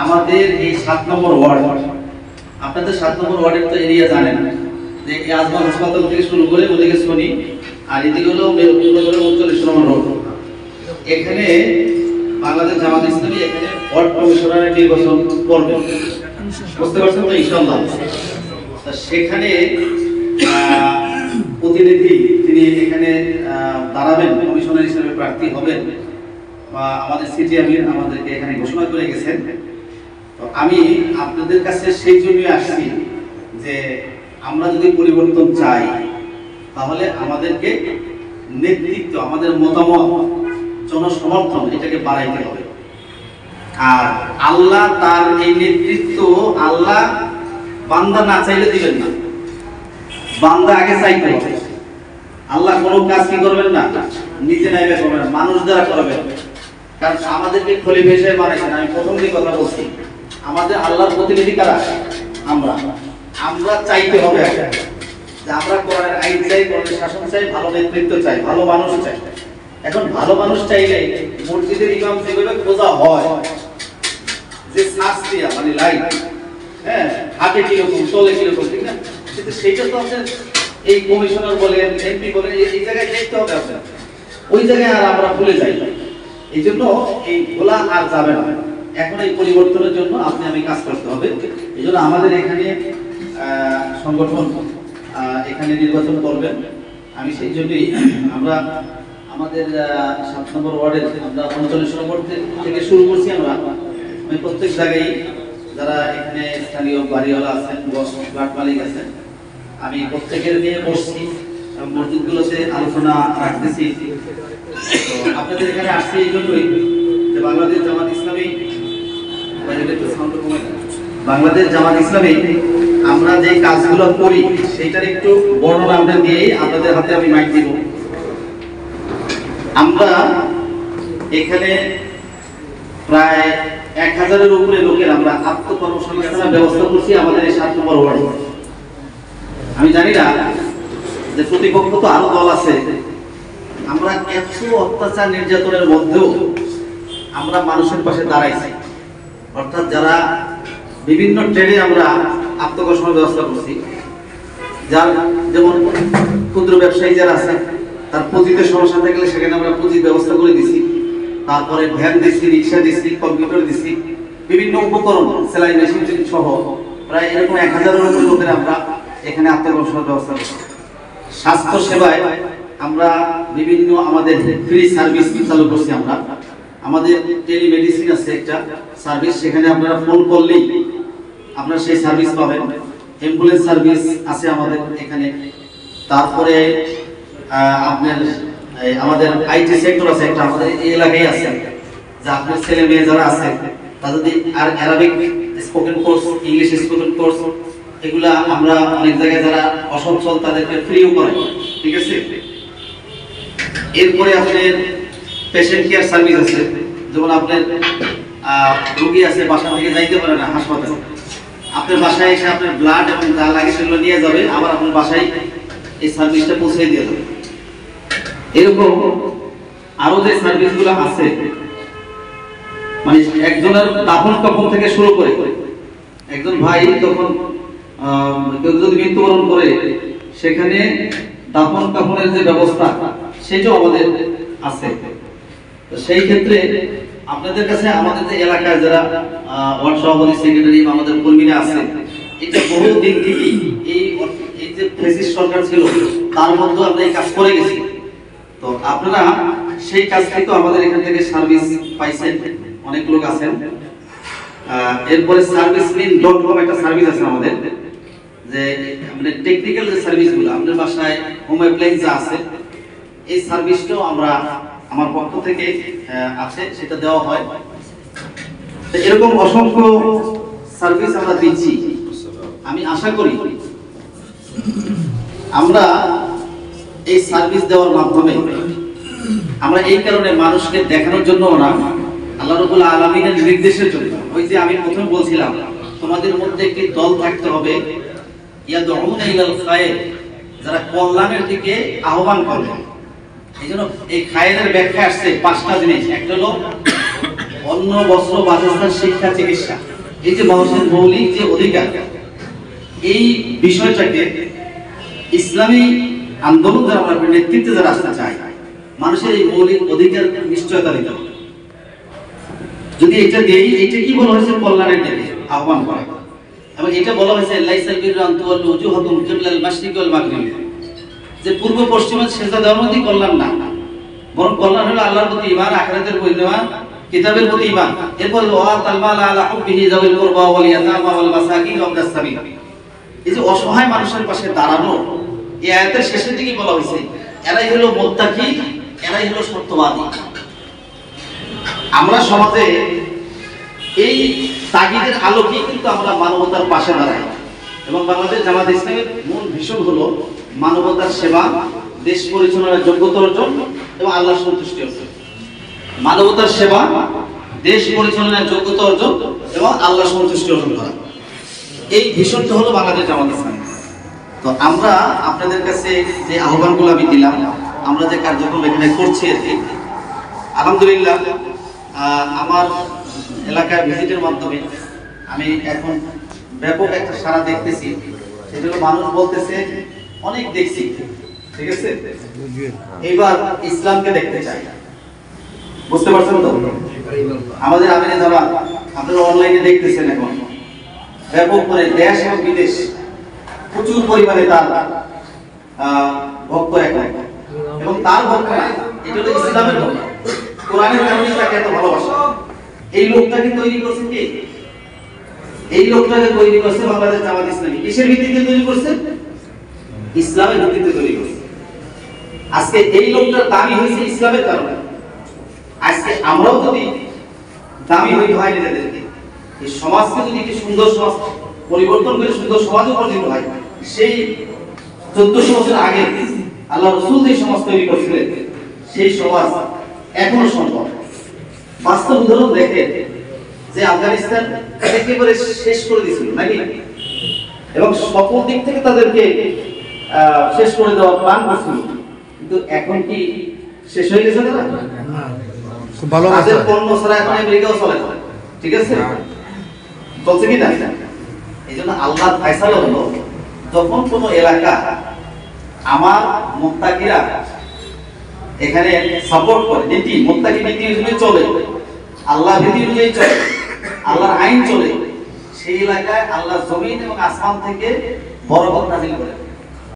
আমাদের এই 7 নম্বর ওয়ার্ড, আপনাদের 7 নম্বর ওয়ার্ডের তো এরিয়া জানেন যে এই আজমান হাসপাতাল থেকে শুরু করে ওদিকে শনি আর এদিকে হলো 39 নম্বর রোড। এখানে বাংলাদেশ জামাত ইসলামী এখানে ওয়ার্ড কমিশনারের নির্বাচন করবে, বুঝতে পারছেন তো ইনশাআল্লাহ। সেখানে প্রতিনিধি তিনি এখানে দাঁড়াবেন, কমিশনার হিসেবে প্রার্থী হবেন বা আমাদের সিটি আমির আমাদেরকে এখানে ঘোষণা করে গেছেন। তো আমি আপনাদের কাছে সেই জন্যই আসছি যে আমরা যদি পরিবর্তন চাই তাহলে আমাদেরকে নেতৃত্ব, আমাদের মতামত, জনসমর্থন এটাকে বাড়াইতে হবে। আর আল্লাহ তার এই নেতৃত্ব আল্লাহ বান্দা না চাইলে দিবেন না, বান্দা আগে চাইতে হবে। আল্লাহ কোনো কাজ কি করবেন না, নিজে নাইবে করবেন, মানুষ দ্বারা করবেন। কারণ আমাদেরকে খলিফা হিসেবে বানাইছেন। আমি প্রথম যে কথা বলছি, আমাদের আল্লাহর প্রতিনিধি কারা? আমরা চাইতে হবে যে আমরা কোরআনের আইন চাই, কোরআনের শাসন চাই, ভালো নেতৃত্ব চাই, ভালো মানুষ চাই। এখন ভালো মানুষ চাইলে মসজিদের ইমাম যেভাবে খোঁজা হয় যে সার্চ দিয়া মানে লাইট, হ্যাঁ, হাতে কিরকম, চলে কিরকম, ঠিক না? কিন্তু সেইটা তো আপনার এই কমিশনার বলেন, এমপি বলেন, এই জায়গায় দেখতে হবে আপনার, ওই জায়গায় আর আমরা ভুলে যাই। এই জন্য এই ভোলা আর যাবে না। এখন এই পরিবর্তনের জন্য আমি কাজ করতে হবে। এই জন্য আমাদের এখানে সংগঠন এখানে নির্বাচন করবেন। আমি সেই জন্যই আমরা আমাদের 7 নম্বর ওয়ার্ডের আমরা 39 নম্বর থেকে শুরু করছি। আমি প্রত্যেক জায়গায় যারা এখানে স্থানীয় বাড়িওয়ালা আছেন, ফ্ল্যাট মালিক আছেন, আমি প্রত্যেকের নিয়ে বসছি, মসজিদগুলোতে আলোচনা রাখতেছি। তো আপনাদের এখানে আসছে এই জন্যই যে বাংলাদেশ জামাত ইসলামী আমরা যে কাজগুলো করি সেটার একটু বর্ণনা আমরা দিয়েই আপনাদের হাতে আমি মাইক দিব। আমরা এখানে প্রায় 1000-এর উপরে লোকের আমরা আত্মকর্মসংস্থানের ব্যবস্থা করছি আমাদের এই 7 নম্বর ওয়ার্ডে। আমি জানি না যে প্রতিপক্ষ তো আরো দল আছে, আমরা এত অত্যাচার নির্যাতনের মধ্যেও আমরা মানুষের পাশে দাঁড়াইছি। অর্থাৎ যারা বিভিন্ন ট্রেডে আমরা আত্মকর্ষণের ব্যবস্থা করছি, যার যেমন ক্ষুদ্র ব্যবসায়ী যারা আছে তার পুঁজিতে সমস্যা থাকলে সেখানে আমরা পুঁজির ব্যবস্থা করে দিছি। তারপরে ভ্যান দিচ্ছি, রিক্সা দিচ্ছি, কম্পিউটার দিচ্ছি, বিভিন্ন উপকরণ, সেলাই মেশিন সহ প্রায় এরকম 1000-এর উপর লোকের আমরা এখানে আত্মকর্ষণের ব্যবস্থা করছি। স্বাস্থ্য সেবায় আমরা বিভিন্ন আমাদের ফ্রি সার্ভিস চালু করছি। আমাদের টেলিমেডিসিন আছে একটা সার্ভিস, সেখানে আপনারা ফোন করলেই আপনারা সেই সার্ভিস পাবেন। অ্যাম্বুলেন্স সার্ভিস আছে আমাদের এখানে। তারপরে আপনার আমাদের আইটি সেক্টর আছে একটা আমাদের এই এলাকায় আছে, যে আপনার ছেলে মেয়ে যারা আছে তারা যদি আর Arabic spoken course, English spoken course, এগুলা আমরা অনেক জায়গায় যারা অসচ্ছল তাদেরকে ফ্রিও করে, ঠিক আছে। এরপরে আপনার পেশেন্ট কেয়ার সার্ভিস আছে, যেমন আপনার রোগী আছে বাসা থেকে যাইতে পারে না হাসপাতালে, আপনার বাসায় এসে আপনার ব্লাড এবং যা লাগে সেগুলো নিয়ে যাবে, আবার আপনার বাসায় এই সার্ভিসটা পৌঁছে দিয়ে যাবে। এরকম আরো যে সার্ভিসগুলো আছে, মানে একজনের দাফন কাফন থেকে শুরু করে একজন ভাই তখন কেউ যদি মৃত্যুবরণ করে সেখানে দাফন কাফনের যে ব্যবস্থা সেটাও আমাদের আছে। তো সেই ক্ষেত্রে আপনাদের কাছে আমাদের যে এলাকায় যারা ওয়ার্ড সভাপতি, সেক্রেটারি, আমাদের কর্মীরা আছে, এটা বহু দিন থেকেই এই যে ফ্যাসিস্ট সরকার ছিল তার মধ্যে আমরা এই কাজ করে গেছি। তো আপনারা সেই কাজ থেকে আমাদের এখান থেকে সার্ভিস পাইছেন, অনেক লোক আছেন। এরপরে servicemin.com একটা সার্ভিস আছে আমাদের, যে মানে টেকনিক্যাল যে সার্ভিসগুলো আপনার বাসায় হোম অ্যাপ্লায়েন্স আছে, এই সার্ভিসটাও আমার পক্ষ থেকে আছে, সেটা দেওয়া হয়। তো এরকম অসংখ্য সার্ভিস আমরা দিচ্ছি। আমি আশা করি আমরা এই সার্ভিস দেওয়ার মাধ্যমে আমরা এই কারণে মানুষকে দেখানোর জন্য না, আল্লাহ রাব্বুল আলামিনের নির্দেশের জন্য। ওই যে আমি প্রথমে বলছিলাম তোমাদের মধ্যে একটি দল থাকতে হবে, ইয়াদউনা ইলাল খায়র, যারা কল্যাণের দিকে আহ্বান করবে। এই জন্য এই খায়েনের ব্যাখ্যা আসছে 5টা জিনিস। একটা হলো অন্ন, বস্ত্র, বাসস্থান, শিক্ষা, চিকিৎসা। এই যে মানুষের মৌলিক যে অধিকার, এই বিষয়টাকে ইসলামী আন্দোলন যারা আমরা নেতৃত্বে যারা আসতে চাই, মানুষের এই মৌলিক অধিকার নিশ্চয়তা দিতে হবে। যদি এটা দেই, এটা কি বলা হয়েছে? কল্যাণের দিকে আহ্বান করা। এবং এটা বলা হয়েছে লাইসাল বিররু আন তুওয়াল্লু উজুহাকুম কিবলাল মাশরিকি ওয়াল মাগরিব, যে পূর্ব পশ্চিমে সেজদা দেওয়ার মধ্যে কল্যাণ না, বরং কল্যাণ হলো আল্লাহর প্রতি ঈমান, আখিরাতের প্রতি ঈমান, কিতাবের প্রতি ঈমান। এরপর ওয়া তালমাল আলা হুব্বিহি যাওয়াল কুরবা ওয়াল ইয়াতামা ওয়াল মাসাকিন ওয়া ইবনাস সাবিল, এই যে অসহায় মানুষের পাশে দাঁড়ানো, এই আয়াতের শেষের দিকে বলা হয়েছে এরাই হলো মুত্তাকি, এরাই হলো সত্যবাদী। আমরা সমাজে এই তাগিদের আলোকেই কিন্তু আমরা মানবতার পাশে দাঁড়াই। এবং বাংলাদেশ জামাত ইসলামের মূল ভীষণ হলো মানবতার সেবা, দেশ পরিচালনার যোগ্যতা অর্জন এবং আল্লাহর সন্তুষ্টি অর্জন। মানবতার সেবা, দেশ পরিচালনার যোগ্যতা অর্জন এবং আল্লাহর সন্তুষ্টি অর্জন করা, এই ভীষণটা হলো বাংলাদেশ জামাত ইসলামী। তো আমরা আপনাদের কাছে যে আহ্বানগুলো আমি দিলাম, আমরা যে কার্যক্রম এখানে করছি, আলহামদুলিল্লাহ আমার এলাকার ভিজিটের মাধ্যমে আমি এখন ব্যাপক একটা সাড়া দেখতেছি। সেটা হলো মানুষ বলতেছে অনেক দেখছি, ঠিক আছে, এইবার ইসলামকে দেখতে চাই। বুঝতে পারছেন তো? আমাদের আমিরে জামাত আপনারা অনলাইনে দেখতেছেন, এখন ব্যাপক করে দেশ এবং বিদেশ প্রচুর পরিমাণে তার ভক্ত এখন, এবং তার ভক্ত এটা হলো ইসলামের ভক্ত, কোরআনের কারণে তাকে এত ভালোবাসা। এই লোকটাকে তৈরি করছে কে? এই লোকটাকে তৈরি করছে বাংলাদেশ জামাত ইসলামী। কিসের ভিত্তিতে তৈরি করছে? ইসলামের ভিত্তিতে তৈরি করছে। আজকে এই লোকটার দামি হয়েছে ইসলামের কারণে। আজকে আমরাও যদি দামি হইতে হয় নিজেদেরকে, এই সমাজকে যদি একটি সুন্দর সমাজ পরিবর্তন করে সুন্দর সমাজ উপার্জিত হয়, সেই 1400 বছর আগে আল্লাহ রাসূল যে সমাজ তৈরি করেছিলেন, সেই সমাজ এখনো সম্ভব। বাস্তব উদাহরণ দেখে যে আফগানিস্তান একেবারে শেষ করে দিয়েছিল নাকি, এবং সকল দিক থেকে তাদেরকে শেষ করে দেওয়ার প্ল্যান করছিল, কিন্তু এখন কি শেষ হয়ে গেছে না? খুব ভালো আছে, পণ্য ছাড়া এখন আমেরিকাও চলে না, ঠিক আছে, চলছে কি না? এই জন্য আল্লাহর ফয়সালা হলো, যখন কোন এলাকা আমার মুত্তাকিরা এখানে সাপোর্ট করে, নীতি মুত্তাকি নীতি অনুযায়ী চলে, আল্লাহ নীতি অনুযায়ী চলে, আল্লাহর আইন চলে, সেই এলাকায় আল্লাহ জমিন এবং আসমান থেকে বরকত নাযিল করে।